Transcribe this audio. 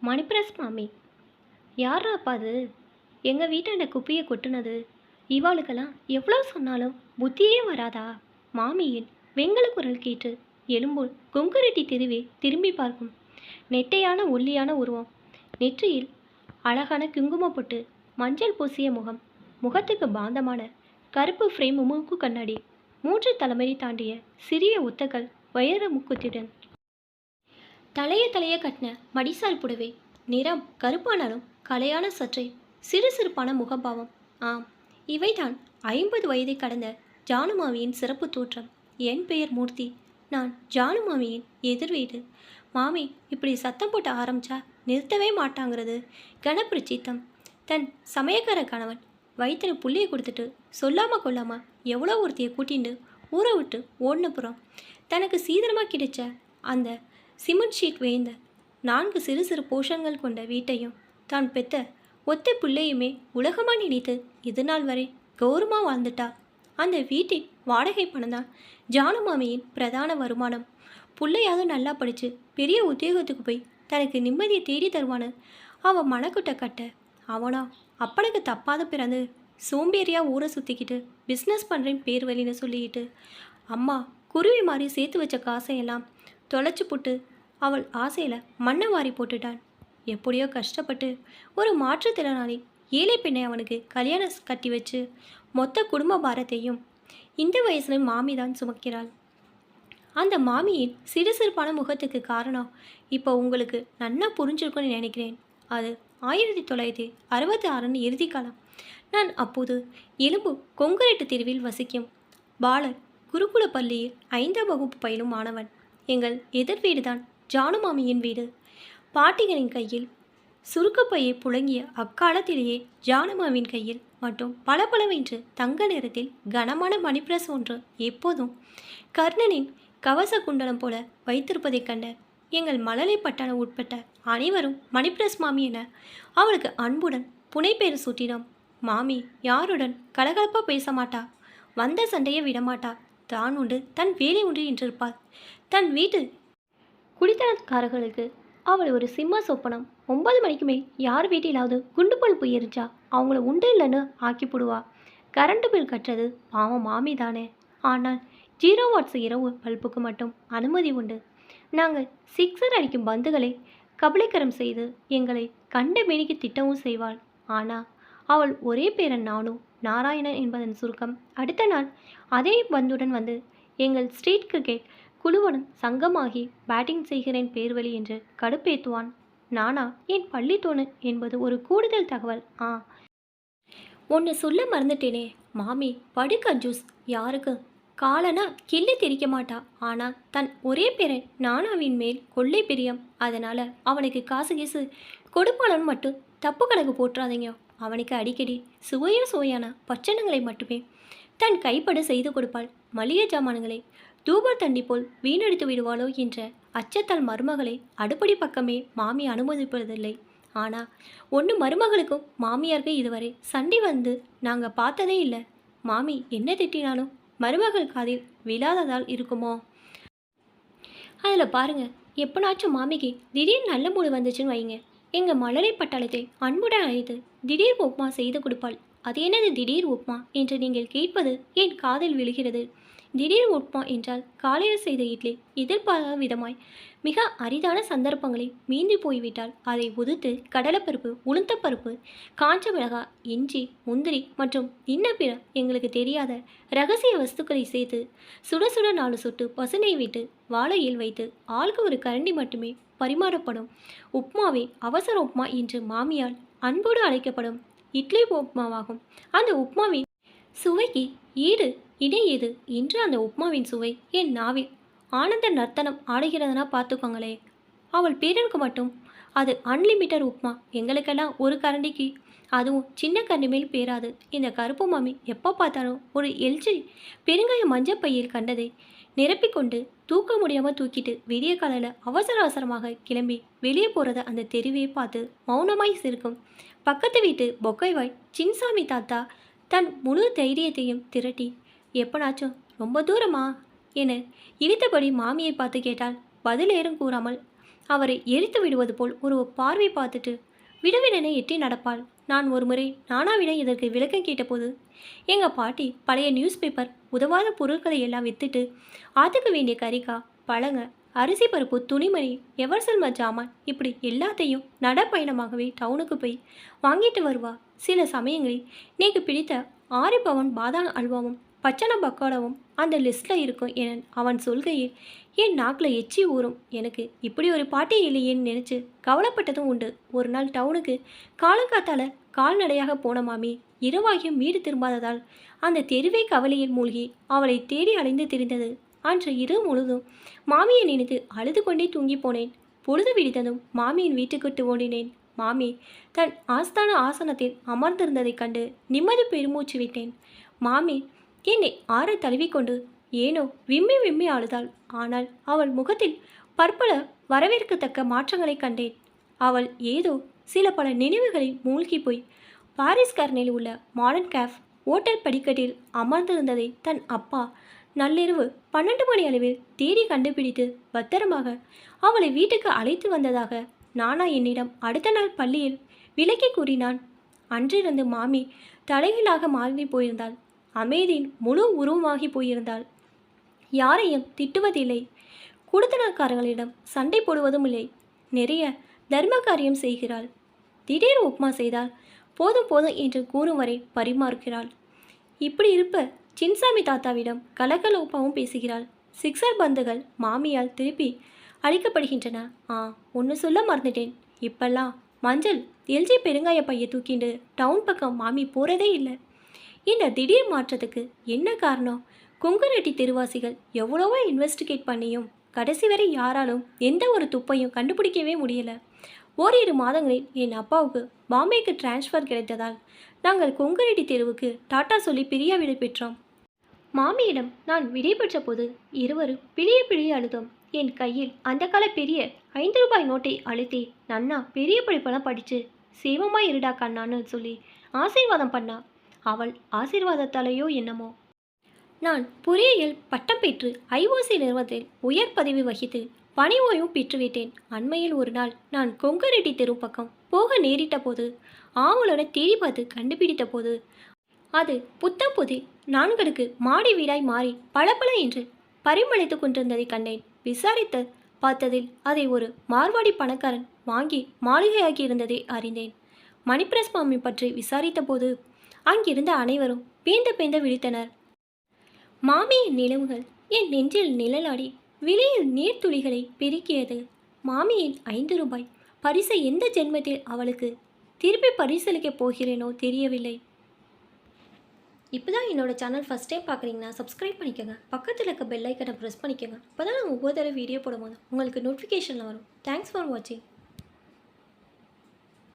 மணிப்பிரஸ் மாமி, யாரா அப்பா அது? எங்கள் வீட்டாண்ட குப்பையை கொட்டுனது. இவாளுக்கெல்லாம் எவ்வளோ சொன்னாலும் புத்தியே வராதா? மாமியின் வெங்கல குரல் கேட்டு எலும்புள் கொங்குரெட்டி தெருவே திரும்பி பார்க்கும். நெட்டையான ஒல்லியான உருவம், நெற்றியில் அழகான குங்குமப் பொட்டு, மஞ்சள் பூசிய முகம், முகத்துக்கு பாந்தமான கருப்பு ஃப்ரேம் மூக்கு கண்ணாடி, 3 தலைமுறை தாண்டிய சிறிய ஒத்தகள் வைர முக்குத்தியுடன் தலைய கட்டின மடிசால் புடவை, நிறம் கருப்பானாலும் கலையான சற்றே சிறுசிறுப்பான முகபாவம். ஆம், இவைதான் 50 வயதை கடந்த ஜானுமாமியின் சிறப்பு தோற்றம். என் பெயர் மூர்த்தி. நான் ஜானுமாமியின் எதிர்வீடு. மாமி இப்படி சத்தம் போட்டு ஆரம்பிச்சா நிறுத்தவே மாட்டாங்கிறது கனப்பிரச்சித்தம். தன் சமயக்கார கணவன் வயிற்றுல புள்ளியை கொடுத்துட்டு சொல்லாமல் கொள்ளாமல் எவ்வளோ ஒருத்தையை கூட்டிண்டு ஊரை விட்டு ஓடினப்புறம் தனக்கு சீதனமாக கிடைச்ச அந்த சிமெண்ட் ஷீட் வேய்ந்த 4 சிறு சிறு போஷன்கள் கொண்ட வீட்டையும் தான் பெத்த ஒத்த பிள்ளையுமே உலகமாக நினைத்து இது நாள் வரை கௌரவமாக வாழ்ந்துட்டா. அந்த வீட்டின் வாடகை பணம் தான் ஜானுமாமியின் பிரதான வருமானம். பிள்ளையாவது நல்லா படித்து பெரிய உத்தியோகத்துக்கு போய் தனக்கு நிம்மதியை தேடி தருவான்னு அவன் மனக்குட்டை கட்ட, அவனா அப்பனுக்கு தப்பாத பிறந்து சோம்பேறியாக ஊரை சுற்றிக்கிட்டு பிஸ்னஸ் பண்ணுறேன் பேர் வழின்னு சொல்லிக்கிட்டு அம்மா குருவி மாதிரி சேர்த்து வச்ச காசையெல்லாம் தொலைச்சி போட்டு அவள் ஆசையில் மண்ணை வாரி போட்டுட்டான். எப்படியோ கஷ்டப்பட்டு ஒரு மாற்றுத்திறனாளி ஏழை பெண்ணை அவனுக்கு கல்யாணம் கட்டி வச்சு மொத்த குடும்ப பாரத்தையும் இந்த வயசுல மாமி தான் சுமக்கிறாள். அந்த மாமியின் சிறு சிறுப்பான முகத்துக்கு காரணம் இப்போ உங்களுக்கு நன்னா புரிஞ்சிருக்குன்னு நினைக்கிறேன். அது 1966 இறுதி காலம். நான் அப்போது எலும்பு கொங்குரெட்டு தெருவில் வசிக்கும் பாலர் குருகுல பள்ளியில் 5ஆம் வகுப்பு பயிலும் மாணவன். எங்கள் எதிர் வீடுதான் ஜானுமாமியின் வீடு. பாட்டிகளின் கையில் சுருக்கப்பையை புழங்கிய அக்காலத்திலேயே ஜானுமாவின் கையில் மட்டும் பளபளவென்று தங்க நிறத்தில் கனமான மணிப்பிரஸ் ஒன்று எப்போதும் கர்ணனின் கவச குண்டலம் போல வைத்திருப்பதைக் கண்ட எங்கள் மழலை பட்டாளம் உட்பட்ட அனைவரும் மணிப்பிரஸ் மாமி என அவளுக்கு அன்புடன் புனைப்பேறு சூட்டினோம். மாமி யாருடன் கலகலப்பாக பேச மாட்டா, வந்த சண்டையை விடமாட்டா, தான் உண்டு தன் வேலை உண்டு என்றிருப்பாள். தன் வீட்டு குடித்தனக்காரர்களுக்கு அவள் ஒரு சிம்ம சொப்பனம். 9 மணிக்கு மேல் யார் வீட்டிலாவது குண்டு பல்பு எரிஞ்சா அவங்கள உண்டு இல்லைன்னு ஆக்கி போடுவா. கரண்ட் பில் கட்டுறது பாவம் மாமி தானே. ஆனால் 0 வாட்ஸ் இரவு பல்புக்கு மட்டும் அனுமதி உண்டு. நாங்கள் சிக்ஸர் அடிக்கும் பந்துகளை கபலீகரம் செய்து எங்களை கண்ட மேனிக்கு திட்டவும் செய்வாள். ஆனால் அவள் ஒரே பேரன் நானு நாராயணன் என்பதன் சுருக்கம். அடுத்த நாள் அதே பந்துடன் வந்து எங்கள் ஸ்ட்ரீட் கிரிக்கெட் குழுவுடன் சங்கமாகி பேட்டிங் செய்கிறேன் பேர்வழி என்று கடுப்பேற்றுவான். நானா என் பள்ளி தோணு என்பது ஒரு கூடுதல் தகவல். ஒன்று சொல்ல மறந்துட்டேனே, மாமி படுக்க ஜூஸ் யாருக்கு காலனா கிள்ளி தெரிக்க மாட்டா. ஆனால் தன் ஒரே பேரன் நானாவின் மேல் கொள்ளை பிரியம். அதனால் அவனுக்கு காசு கேசு கொடுப்பாளன் மட்டும் தப்பு கணக்கு போட்டுறாதீங்க. அவனுக்கு அடிக்கடி சுவையான பச்சனங்களை மட்டுமே தன் கைப்பட செய்து கொடுப்பாள். மளிகை ஜாமான்களை தூப தண்டி போல் வீணடித்து விடுவாளோ என்ற அச்சத்தால் மருமகளை அடுப்படி பக்கமே மாமி அனுமதிப்பதில்லை. ஆனால் ஒன்று மருமகளுக்கும் மாமியாருக்கு இதுவரை சண்டை வந்து நாங்கள் பார்த்ததே இல்லை. மாமி என்ன திட்டினாலும் மருமகள் காதில் விழாததால் இருக்குமோ? அதில் பாருங்க, எப்போனாச்சும் மாமிக்கு திடீர் நல்ல மூடு வந்துச்சுன்னு வைங்க, எங்கள் மழலை பட்டாளத்தை அன்புடன் அழைத்து திடீர் உப்மா செய்து கொடுப்பாள். அது என்னது திடீர் உப்மா என்று நீங்கள் கேட்பது என் காதில் விழுகிறது. திடீர் உப்மா என்றால் காலையில் செய்த இட்லி எதிர்பாராத விதமாய் மிக அரிதான சந்தர்ப்பங்களில் மீந்தி போய்விட்டால் அதை உதுத்து கடலைப்பருப்பு, உளுந்தப்பருப்பு, காஞ்ச மிளகாய், இஞ்சி, முந்திரி மற்றும் இன்ன பிற எங்களுக்கு தெரியாத ரகசிய வஸ்துக்களை சேர்த்து சுட சுட 4 சுட்டு பசுனை விட்டு வாழையில் வைத்து ஆளுக்கு ஒரு கரண்டி மட்டுமே பரிமாறப்படும் உப்மாவே அவசர உப்மா என்று மாமியால் அன்போடு அழைக்கப்படும் இட்லி உப்மாவாகும். அந்த உப்மாவின் சுவைக்கு ஈடு இணை எது என்று அந்த உப்மாவின் சுவை என் நாவில் ஆனந்த நர்த்தனம் ஆடுகிறதுனா பார்த்துக்கோங்களே. அவள் பேரனுக்கு மட்டும் அது அன்லிமிட்டட் உப்மா. எங்களுக்கெல்லாம் ஒரு கரண்டிக்கு, அதுவும் சின்ன கரண்டி மேல் பேராது. இந்த கருப்பு மாமி எப்போ பார்த்தாலும் ஒரு எல்ச்சி பெருங்காய மஞ்சள் பையில் கண்டதை நிரப்பிக்கொண்டு தூக்க முடியாமல் தூக்கிட்டு விடிய காலையில் அவசரமாக கிளம்பி வெளியே போகிறத அந்த தெருவே பார்த்து மௌனமாய் சிரிக்கும் பக்கத்து வீட்டு பொக்கைவாய் சின்சாமி தாத்தா தன் முழு தைரியத்தையும் திரட்டி, எப்பனாச்சும் ரொம்ப தூரமா என இழுத்தபடி மாமியை பார்த்து கேட்டால் பதில் ஏறும் கூறாமல் அவரை எரித்து விடுவது போல் ஒரு பார்வை பார்த்துட்டு விடுவிடனை எட்டி நடப்பாள். நான் ஒருமுறை நானாவிடம் இதற்கு விளக்கம் கேட்டபோது, எங்கள் பாட்டி பழைய நியூஸ் பேப்பர் உதவாத பொருட்களை எல்லாம் வித்துட்டு ஆத்துக்கு வேண்டிய கறிக்காய், பழங்க, அரிசி பருப்பு, துணிமணி, எவர்சல்ம ஜாமான் இப்படி எல்லாத்தையும் நடப்பயணமாகவே டவுனுக்கு போய் வாங்கிட்டு வருவா. சில சமயங்களில் நீக்கு பிடித்த 6 பவுன் பாதாம் அல்வாவும் பச்சனை பக்கோடாவும் அந்த லிஸ்ட்டில் இருக்கும் என அவன் சொல்கையில் என் நாக்கில் எச்சி ஊறும். எனக்கு இப்படி ஒரு பாட்டி இல்லையேன்னு நினச்சி கவலைப்பட்டதும் உண்டு. ஒரு நாள் டவுனுக்கு காலங்காத்தால கால்நடையாக போன மாமி இரவாகியும் வீடு திரும்பாததால் அந்த தெருவே கவலையில் மூழ்கி அவளை தேடி அலைந்து திரிந்தது. அன்று இரவு முழுதும் மாமியை நினைத்து அழுது கொண்டே தூங்கி போனேன். பொழுது விடித்ததும் மாமியின் வீட்டுக்கு ஓடினேன். மாமி தன் ஆஸ்தான ஆசனத்தில் அமர்ந்திருந்ததைக் கண்டு நிம்மதி பெருமூச்சு விட்டேன். மாமி என்னை ஆற தழுவிக்கொண்டு ஏனோ விம்மி விம்மி அழுதாள். ஆனால் அவள் முகத்தில் பற்பல வரவேற்கத்தக்க மாற்றங்களை கண்டேன். அவள் ஏதோ சில பல நினைவுகளில் மூழ்கி போய் பாரிஸ் கர்னில் உள்ள மாடர்ன் கேஃப் ஓட்டல் படிக்கட்டில் அமர்ந்திருந்ததை தன் அப்பா நள்ளிரவு 12 மணி அளவில் தேடி கண்டுபிடித்து பத்திரமாக அவளை வீட்டுக்கு அழைத்து வந்ததாக நானா என்னிடம் அடுத்த நாள் பள்ளியில் விளக்கி கூறினான். அன்றிருந்து மாமி தலைகீழாக மாறி போயிருந்தாள். அமைதியின் முழு உருவமாகி போயிருந்தாள். யாரையும் திட்டுவதில்லை, குடுத்தனக்காரர்களிடம் சண்டை போடுவதும் இல்லை. நிறைய தர்ம காரியம் செய்கிறாள். திடீர் உப்மா செய்தால் போதும் போதும் என்று கூறும் வரை பரிமாறுகிறாள். இப்படி இருப்ப சின்சாமி தாத்தாவிடம் கலகலோப்பாவும் பேசுகிறாள். சிக்ஸர் பந்துகள் மாமியால் திருப்பி அளிக்கப்படுகின்றன. ஒன்று சொல்ல மறந்துட்டேன், இப்பெல்லாம் மஞ்சள் எல்ஜி பெருங்காய பையை தூக்கிண்டு டவுன் பக்கம் மாமி போகிறதே இல்லை. இந்த திடீர் மாற்றத்துக்கு என்ன காரணம்? கொங்குரெட்டி தெருவாசிகள் எவ்வளவோ இன்வெஸ்டிகேட் பண்ணியும் கடைசி வரை யாராலும் எந்த ஒரு துப்பையும் கண்டுபிடிக்கவே முடியல. ஓரிரு மாதங்களில் என் அப்பாவுக்கு பாம்பேக்கு டிரான்ஸ்ஃபர் கிடைத்ததால் நாங்கள் கொங்குரெட்டி தெருவுக்கு டாட்டா சொல்லி பிரியா விடை பெற்றோம். மாமியிடம் நான் விடை பெற்ற போது இருவரும் பிழிய பிழிய அழுதோம். என் கையில் அந்த கால பெரிய 5 ரூபாய் நோட்டை அழுத்தி, நன்னா பெரிய படிப்பெல்லாம் படித்து சேவமாக இருடா கண்ணான்னு சொல்லி ஆசீர்வாதம் பண்ணா. அவள் ஆசீர்வாதத்தாலேயோ என்னமோ நான் பொறியியல் பட்டம் பெற்று ஐஓசி நிறுவனத்தில் உயர் பதவி வகித்து பணி ஓய்வும் பெற்றுவிட்டேன். அண்மையில் ஒரு நாள் நான் கொங்குரெட்டி தெரு பக்கம் போக நேரிட்ட போது ஆவலுடன் தேடி பார்த்து கண்டுபிடித்த போது அது புத்தம் புதி 4 மாடி வீடாய் மாறி பளபள என்று பரிமளித்து கொண்டிருந்ததை கண்டேன். விசாரித்து பார்த்ததில் அதை ஒரு மார்வாடி பணக்காரன் வாங்கி மாளிகையாக்கி இருந்ததை அறிந்தேன். மணிப்பிரஸ் மாமி பற்றி விசாரித்த போது அங்கிருந்த அனைவரும் பேந்த பேந்த விழித்தனர். மாமியின் நிலவுகள் என் நெஞ்சில் நிழலாடி விழியில் நீர்த்துளிகளை பெருக்கியது. மாமியின் 5 ரூபாய் பரிசை எந்த ஜென்மத்தில் அவளுக்கு திருப்பி பரிசளிக்கப் போகிறேனோ தெரியவில்லை. இப்போ தான் என்னோட சேனல் ஃபஸ்ட் டைம் பார்க்குறீங்கன்னா சப்ஸ்கிரைப் பண்ணிக்கோங்க. பக்கத்தில் இருக்க பெல் ஐக்கனை ப்ரெஸ் பண்ணிக்கோங்க. அப்போ தான் நான் ஒவ்வொரு தடவை வீடியோ போடும்போது உங்களுக்கு நோட்டிஃபிகேஷனில் வரும். தேங்க்ஸ் ஃபார் வாட்சிங்.